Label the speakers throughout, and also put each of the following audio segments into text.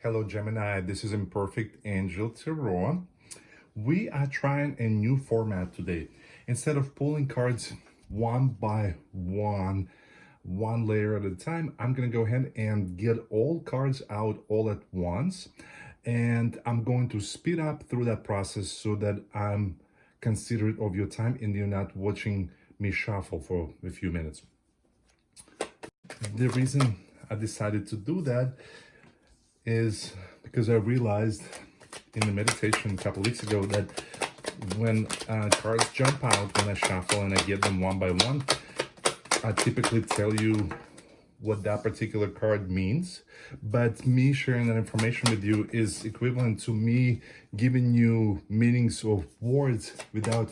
Speaker 1: Hello Gemini, this is Imperfect Angel Tarot. We are trying a new format today. Instead of pulling cards one by one layer at a time, I'm going to go ahead and get all cards out all at once. And I'm going to speed up through that process so that I'm considerate of your time and you're not watching me shuffle for a few minutes. The reason I decided to do that is because I realized in the meditation a couple weeks ago that when cards jump out when I shuffle and I get them one by one, I typically tell you what that particular card means, but me sharing that information with you is equivalent to me giving you meanings of words without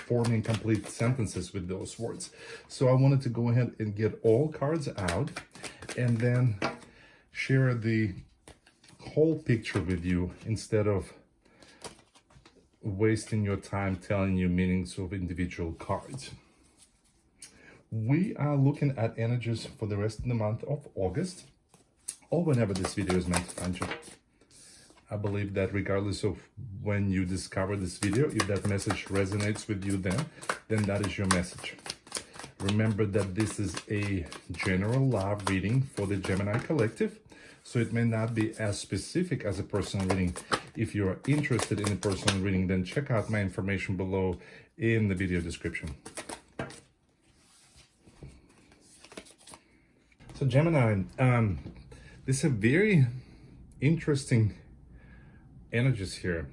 Speaker 1: forming complete sentences with those words. So I wanted to go ahead and get all cards out and then share the whole picture with you instead of wasting your time telling you meanings of individual cards. We are looking at energies for the rest of the month of August, or whenever this video is meant to find you. I believe that regardless of when you discover this video, if that message resonates with you then that is your message. Remember that this is a general love reading for the Gemini collective, so it may not be as specific as a personal reading. If you are interested in a personal reading, then check out my information below in the video description. So Gemini, this is a very interesting energies here.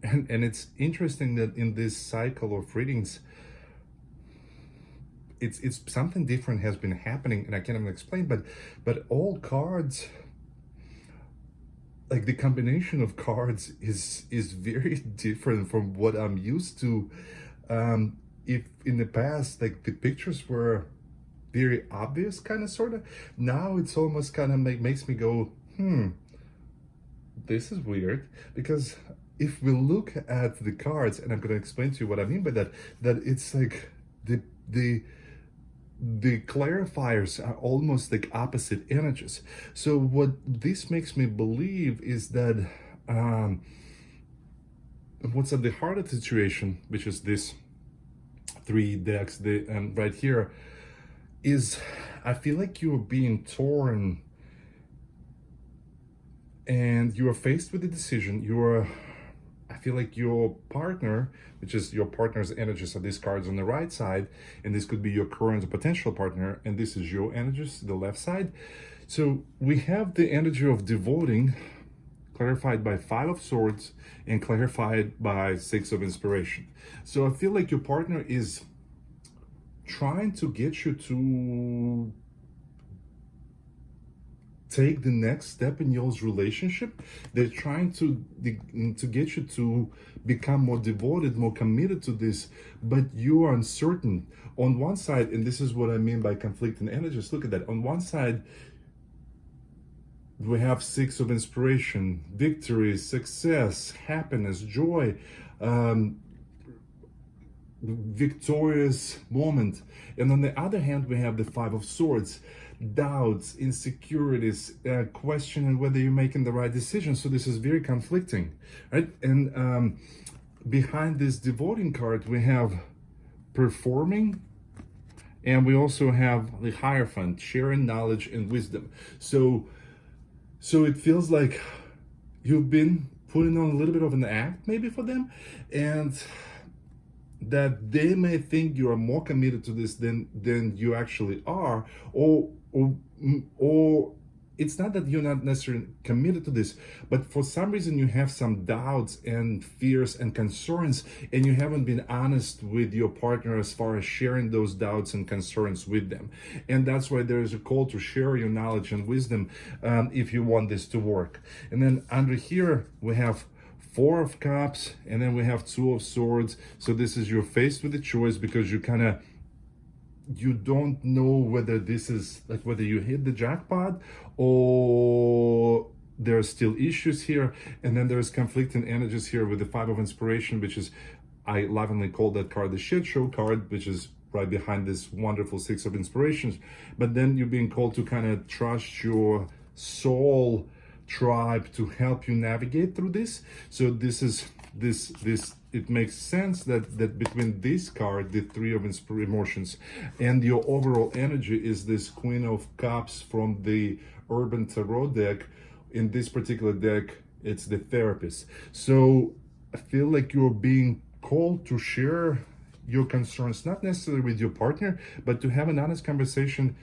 Speaker 1: And it's interesting that in this cycle of readings, it's something different has been happening, and I can't even explain, but all cards, like the combination of cards is very different from what I'm used to. If in the past, like the pictures were very obvious, kind of, sort of, now it's almost kind of makes me go, this is weird. Because if we look at the cards, and I'm going to explain to you what I mean by that it's like the clarifiers are almost like opposite energies. So what this makes me believe is that what's at the heart of the situation, which is this three decks, right here, is I feel like you're being torn and you are faced with a decision. I feel like your partner, which is your partner's energies, are these cards on the right side, and this could be your current or potential partner, and this is your energies, the left side. So we have the energy of devoting, clarified by Five of Swords and clarified by Six of Inspiration. So I feel like your partner is trying to get you to take the next step in your relationship. They're trying to get you to become more devoted, more committed to this, but you are uncertain. On one side, and this is what I mean by conflicting energies, look at that. On one side, we have Six of Inspiration, victory, success, happiness, joy, victorious moment. And on the other hand, we have the Five of Swords, doubts, insecurities, questioning whether you're making the right decision. So this is very conflicting, right? And behind this devoting card, we have performing, and we also have the Hierophant, sharing knowledge and wisdom. So it feels like you've been putting on a little bit of an act maybe for them, and that they may think you are more committed to this than you actually are, or it's not that you're not necessarily committed to this, but for some reason you have some doubts and fears and concerns, and you haven't been honest with your partner as far as sharing those doubts and concerns with them. And that's why there is a call to share your knowledge and wisdom if you want this to work. And then under here we have Four of Cups, and then we have Two of Swords. So this is, you're faced with a choice because you don't know whether this is like whether you hit the jackpot or there are still issues here. And then there's conflicting energies here with the Five of Inspiration, which is, I lovingly call that card the shit show card, which is right behind this wonderful Six of Inspirations. But then you're being called to kind of trust your soul tribe to help you navigate through this. So this it makes sense that between this card, the Three of Emotions, and your overall energy is this Queen of Cups from the Urban Tarot deck. In this particular deck, it's the Therapist. So I feel like you're being called to share your concerns, not necessarily with your partner, but to have an honest conversation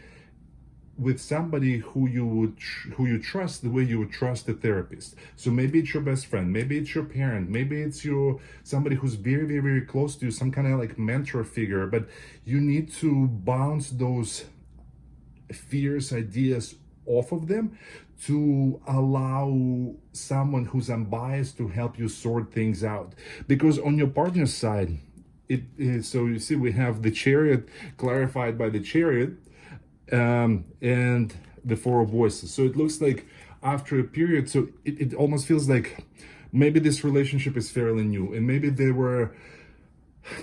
Speaker 1: with somebody who you trust the way you would trust a therapist. So maybe it's your best friend, maybe it's your parent, maybe it's somebody who's very, very, very close to you, some kind of like mentor figure. But you need to bounce those fears, ideas off of them to allow someone who's unbiased to help you sort things out. Because on your partner's side, it is, so you see we have the Chariot clarified by the Chariot, and the Four of Voices. So it looks like after a period, so it almost feels like maybe this relationship is fairly new, and maybe they were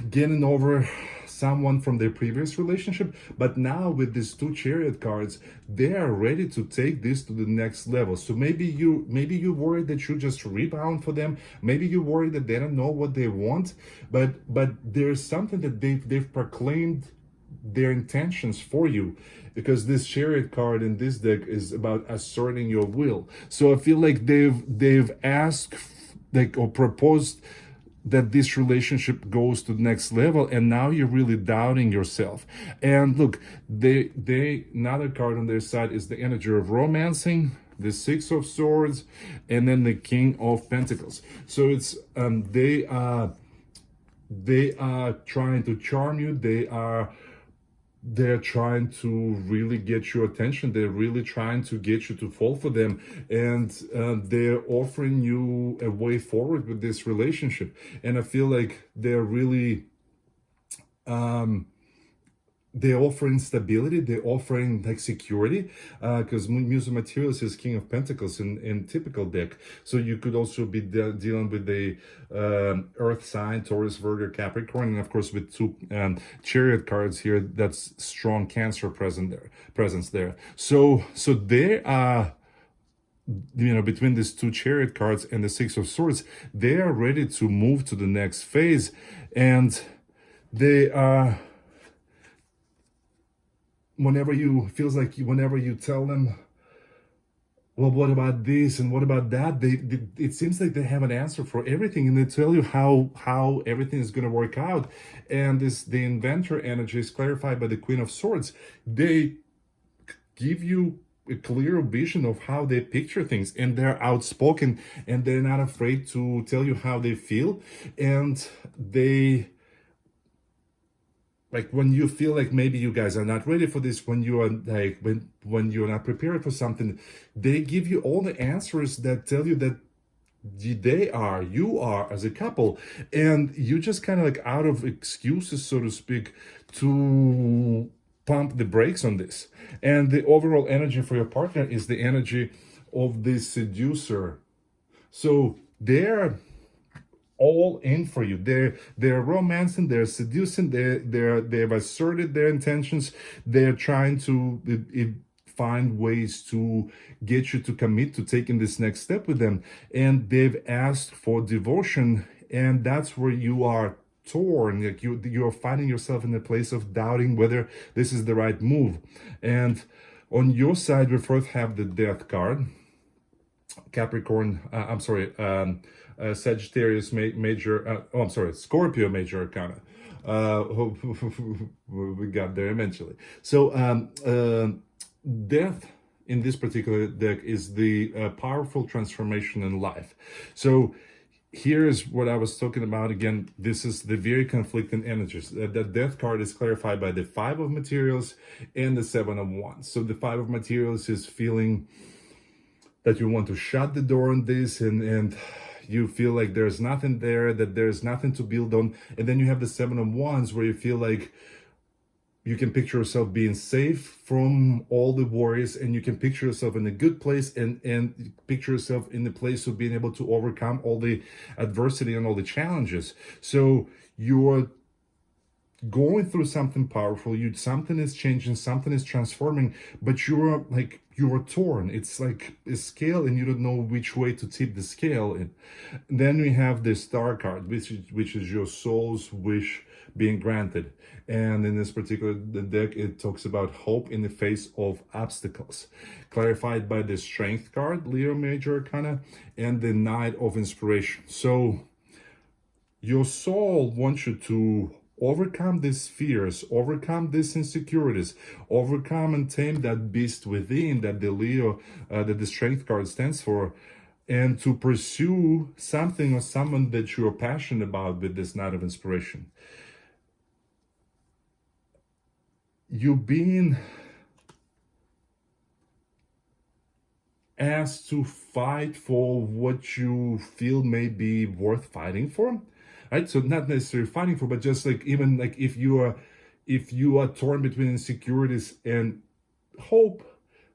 Speaker 1: getting over someone from their previous relationship, but now with these two Chariot cards, they are ready to take this to the next level. So maybe you worried that you just rebound for them, maybe you worried that they don't know what they want, but there's something that they've proclaimed their intentions for you, because this Chariot card in this deck is about asserting your will. So I feel like they've asked, like, or proposed that this relationship goes to the next level, and now you're really doubting yourself. And look, they another card on their side is the energy of romancing, the Six of Swords, and then the King of Pentacles. So it's they are trying to charm you. They're trying to really get your attention. They're really trying to get you to fall for them, and they're offering you a way forward with this relationship. And I feel like they're really they're offering stability, they're offering like security, because Muse of Materials is King of Pentacles in typical deck. So you could also be dealing with the earth sign, Taurus, Virgo, Capricorn, and of course with two Chariot cards here, that's strong Cancer presence there. So they are, between these two Chariot cards and the Six of Swords, they are ready to move to the next phase, and they are, whenever you tell them, well, what about this and what about that, it seems like they have an answer for everything, and they tell you how everything is going to work out. And the Inventor energy is clarified by the Queen of Swords. They give you a clear vision of how they picture things, and they're outspoken, and they're not afraid to tell you how they feel. And they, like, when you feel like maybe you guys are not ready for this, when you are like, when you're not prepared for something, they give you all the answers that tell you that you are as a couple, and you just kind of like out of excuses, so to speak, to pump the brakes on this. And the overall energy for your partner is the energy of the Seducer. So they're all in for you. They're romancing, they're seducing, they've asserted their intentions. They're trying to find ways to get you to commit to taking this next step with them, and they've asked for devotion, and that's where you are torn. Like you're finding yourself in a place of doubting whether this is the right move. And on your side, we first have the Death card, Capricorn, Sagittarius major, Scorpio major arcana. We got there eventually. So Death in this particular deck is the powerful transformation in life. So here's what I was talking about again. This is the very conflicting energies. The Death card is clarified by the Five of Materials and the Seven of Wands. So the Five of Materials is feeling that you want to shut the door on this, and you feel like there's nothing there, that there's nothing to build on. And then you have the Seven of Wands, where you feel like you can picture yourself being safe from all the worries, and you can picture yourself in a good place, and picture yourself in the place of being able to overcome all the adversity and all the challenges. So you're going through something powerful. Something is changing, something is transforming, but you're torn. It's like a scale, and you don't know which way to tip the scale. And then we have the Star card, which is your soul's wish being granted. And in this particular deck, it talks about hope in the face of obstacles, clarified by the Strength card, Leo Major Arcana, and the Knight of Inspiration. So your soul wants you to overcome these fears, overcome these insecurities, overcome and tame that beast within that the Strength card stands for, and to pursue something or someone that you're passionate about with this Knight of Inspiration. You're being asked to fight for what you feel may be worth fighting for, right? So not necessarily fighting for, but just like, even like if you are torn between insecurities and hope,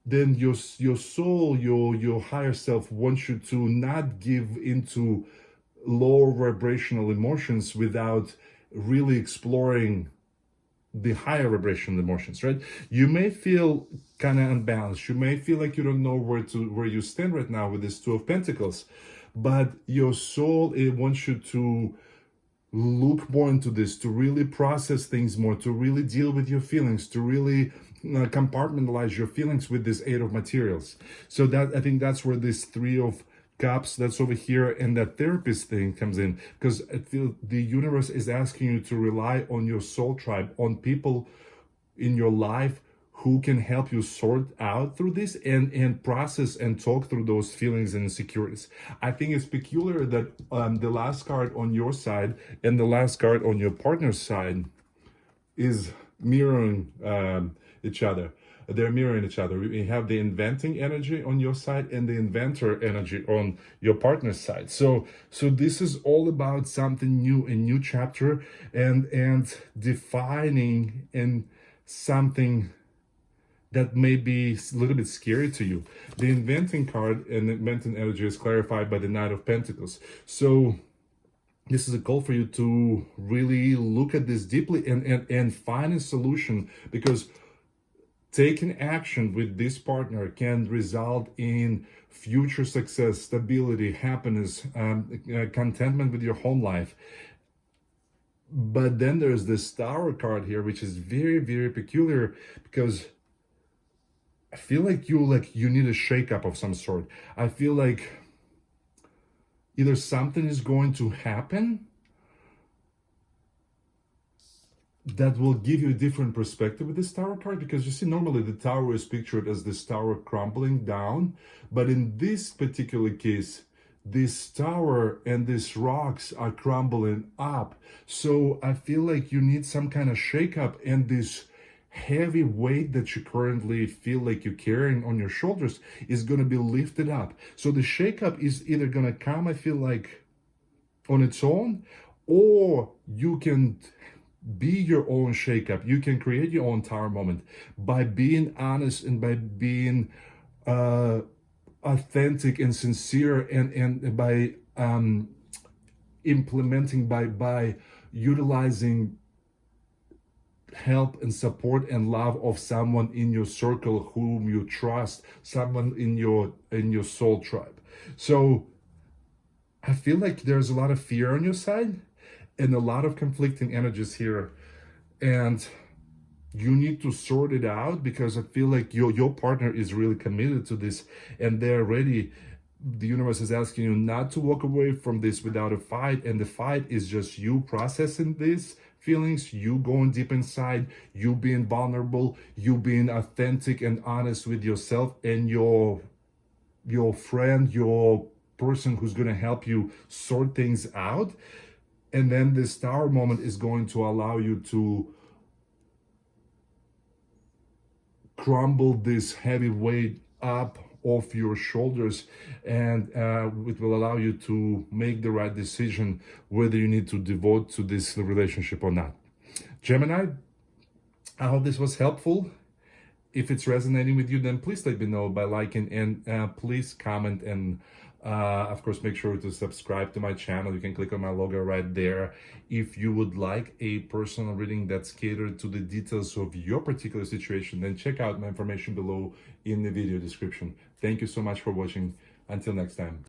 Speaker 1: then your soul, your higher self wants you to not give into lower vibrational emotions without really exploring the higher vibrational emotions, right? You may feel kind of unbalanced. You may feel like you don't know where you stand right now with this Two of Pentacles, but your soul, it wants you to look more into this, to really process things more, to really deal with your feelings, to really compartmentalize your feelings with this Eight of Materials. So that, I think that's where this Three of Cups that's over here and that therapist thing comes in, because I feel the universe is asking you to rely on your soul tribe, on people in your life who can help you sort out through this and process and talk through those feelings and insecurities. I think it's peculiar that the last card on your side and the last card on your partner's side is mirroring each other. They're mirroring each other. We have the inventing energy on your side and the inventor energy on your partner's side. So this is all about something new, a new chapter, and defining in something that may be a little bit scary to you. The inventing card and inventing energy is clarified by the Knight of Pentacles. So this is a call for you to really look at this deeply and find a solution, because taking action with this partner can result in future success, stability, happiness, contentment with your home life. But then there's this Tower card here, which is very, very peculiar, because I feel like you need a shakeup of some sort. I feel like either something is going to happen that will give you a different perspective with this Tower card, because you see, normally the tower is pictured as this tower crumbling down, but in this particular case, this tower and these rocks are crumbling up. So I feel like you need some kind of shakeup, and this heavy weight that you currently feel like you're carrying on your shoulders is going to be lifted up. So the shakeup is either going to come, I feel like, on its own, or you can be your own shakeup. You can create your own tower moment by being honest and by being authentic and sincere, and by implementing, by utilizing help and support and love of someone in your circle whom you trust, someone in your soul tribe. So I feel like there's a lot of fear on your side and a lot of conflicting energies here, and you need to sort it out, because I feel like your partner is really committed to this, and they're ready. The universe is asking you not to walk away from this without a fight, and the fight is just you processing these feelings, you going deep inside, you being vulnerable, you being authentic and honest with yourself and your friend, your person who's going to help you sort things out. And then this Tower moment is going to allow you to crumble this heavy weight up off your shoulders, and it will allow you to make the right decision whether you need to devote to this relationship or not. Gemini, I hope this was helpful, If it's resonating with you, then please let me know by liking, and please comment, and of course make sure to subscribe to my channel. You can click on my logo right there. If you would like a personal reading that's catered to the details of your particular situation, then check out my information below in the video description. Thank you so much for watching. Until next time.